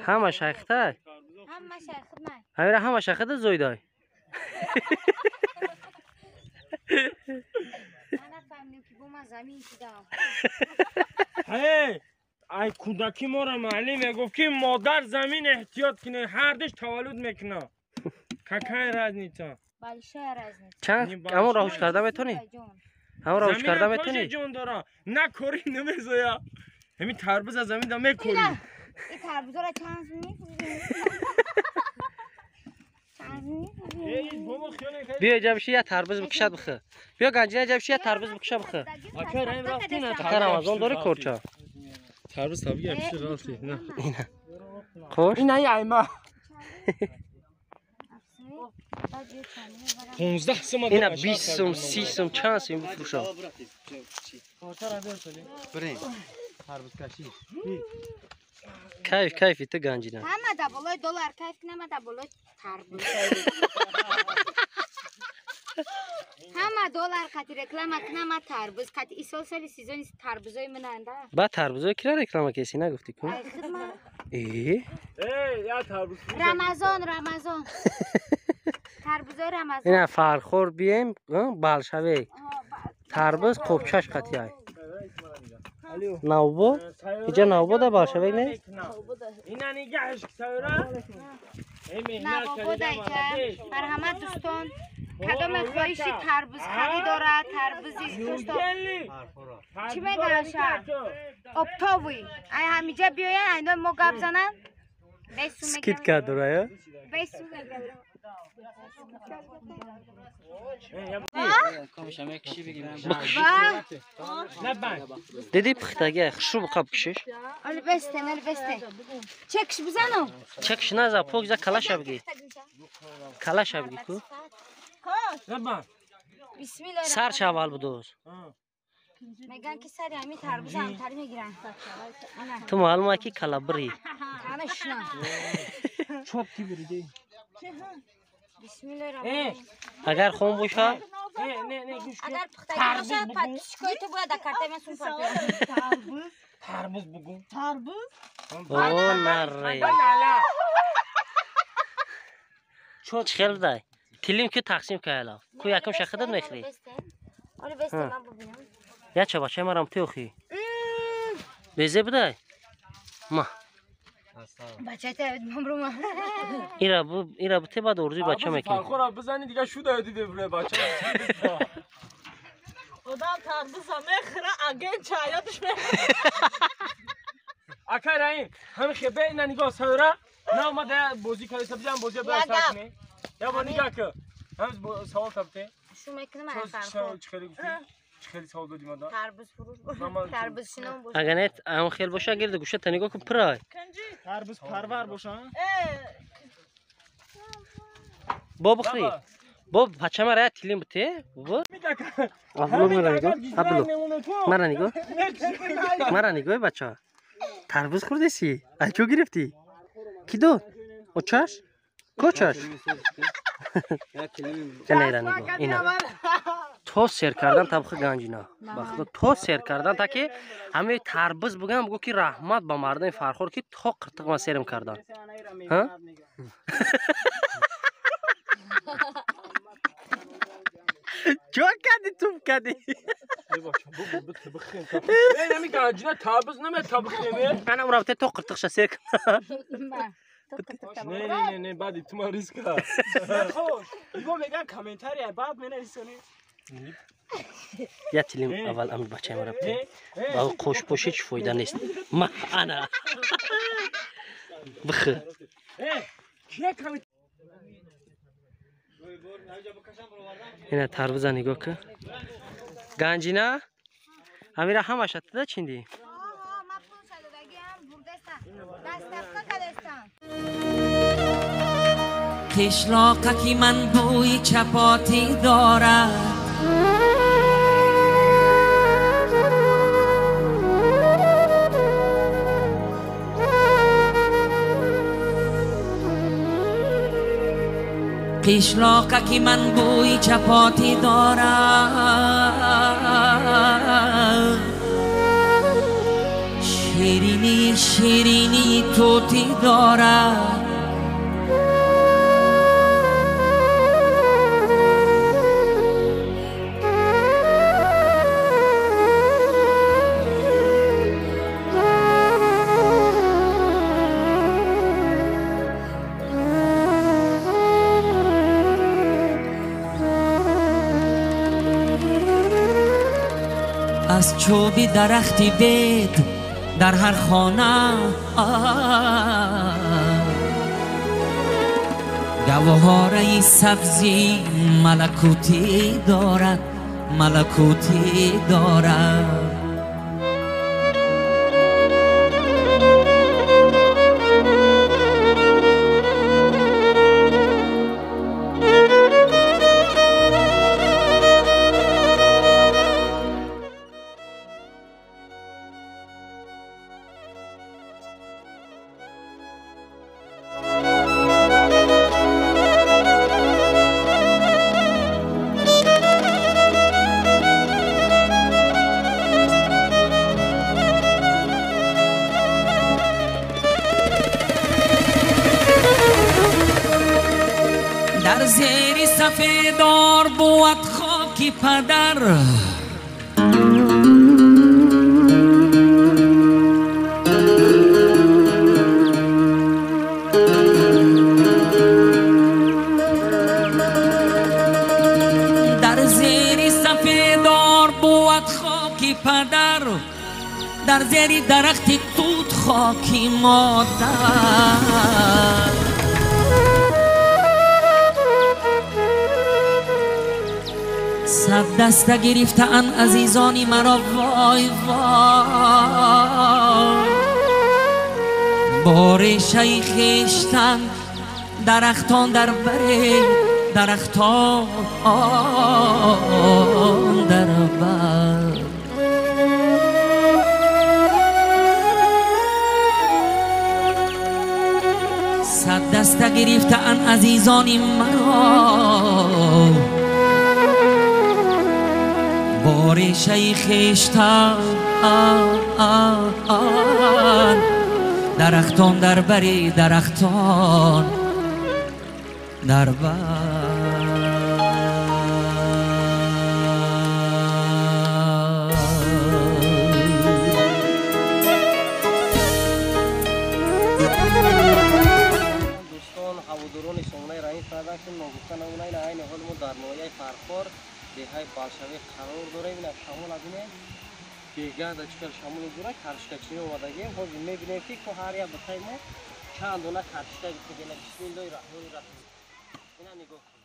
همه شیخته همه شیخت نه همه همه شیخته زویدای من نفهمیدم که بوم زمین شدم هی ای کودکی ما را معلم گفت که مادر زمین احتیاط کنه هر دش تولد میکنه ککای راز نیتا بالشه راز نیست چند همون راهوش کرده میتونی همون راهوش کرده زمین میتونی جون داره نه کوری نمیزویا همین تربوز از زمین دامه کوری این تربوزا را چند می‌خوری بیا جبشی یه تربوز بکشد بخه بیا گنجینه جبشی یه تربوز بکشه بخه اکر این رفتی نه اکر رمضان داره کورچا تربوز طبیعی پیش راستی نه خوش این ای ایما 15 سوم اینا 20 سوم 30 سوم چند سوم بفروشم بریم تربوز کشی کیفی تو گنجینه همه دا بالای دلار کیف کنم دا بالای تربوز همه دلار کتی رکلام کنم تربوز کتی ای سال سیزن تربوزای مننده بعد تربوزای کی را رکلام کسی نگفتی کو ای خدمت ای یا تربوز رمضان تربوزای رمضان اینا فرخور بیم بالشوی تربوز کوبچش قطعی های نوبو اینجا نوبو ده بالشوی نه اینا نگهش سورا نه بابا دیگه بر همه دوستان کدام خواهشی تربوز خریداره تربوزی دوستان چی میگن شهر اپتاوی ای همیجا بیاین اینا ما گپ زنن سکیت کرد داره بیسو دیدی پختگی خشو بقاب کشش البسته چکش بزنو چکش نزا پوگزا کلاش بگی کلاش بگی کو بسم الله سر چاول بدوز میگن که سری همین تربوز همتری میگیرن تو معلومه که کلابری همش نه چوب کی بریدی بسم الله الرحمن اگر خون باشه نه گوش کن اگر پختگی باشه پاتشکوی تو باید کارت من سون پاتو تربوز بگو او نره چخل دای تلیم که تقسیم کردم کو یکم شخدت نخری آره بسته من ببینم یا چه باشه مرام توخی بیزه بدای ما بچه تا بمرو ما ایرا بته بعد اردوی بچه میکنی فرخورا بزنی دیگه شو دادی بره بچه آدم تربوز میخره اگه چایاتش میخره اکر این همین خبه اینا نگاه سورا نه اومده بازی کنی سبزی هم بازی باید ساعت کنی یا با نگاه که هم سوال تبته شو میکنم من فرخور چخیلی گفتی چخیلی سوال دادی مادر تربوز فروش تربوز شنو باشه اگر نیت هم خیل باشه گرد گوشه تا نگاه کن پرای تربوز پرور باشه با بخری با بچه مرا تلیم بته با ابلو مرا نگاه بچه تربوز خورده سی ایچو گرفتی کی دو اچاش کوچاش کنه نگاه اینا تو سیر کردن طبخ گنجینا بخدا تو سیر کردن تا که همه تربوز بگم بگو که رحمت با مردم فرخور که تو قرتق ما سیرم کردن ها چون کردی تو کردی نه نمی گنجینا تربوز نمی طبخیمه انا مرابطه تو قرتق سیر کردن نه بعد تو ما ریسک خوش ایگو میگن کامنتاری بعد مینویسونی یا تلیم اول امید بچه مرا بته با خوش پوشی چه فایده نیست ما انا بخه اینا تربوز نگاه که گنجینا امیرا همه شده چیندی قشلاقکی من بوی چپاتی دارد قشلاقکی من بوی چپاتی دارد شیرینی شیرینی توتی دارد از چوبی درختی بید در هر خانه گوهاره سبزی ملکوتی دارد ملکوتی دارد در زیر سفیدار بود خاکی پدر در زیر سفیدار بود خاکی پدر در زیر درختی توت خاکی مادر صد دسته گرفتن عزیزانی مرا وای وای بار شیخشتن درختان در بره درختان در بر صد دسته گرفتن عزیزانی مرا بار شیخشتن درختان در بری درختان در بر دوستان هواداران سامانه رئیس پیدا که نگفتن اونای عین حال ما در ناحیه فرخار دههای بالشوی قرار داریم. این شمال ببینید دیگه از چکر شمال داره کرشکا چینی اومدگیم خب میبینیم که هر یک بتای ما چند دونه کرشکا دیگه بسم الله الرحمن الرحیم اینا نگاه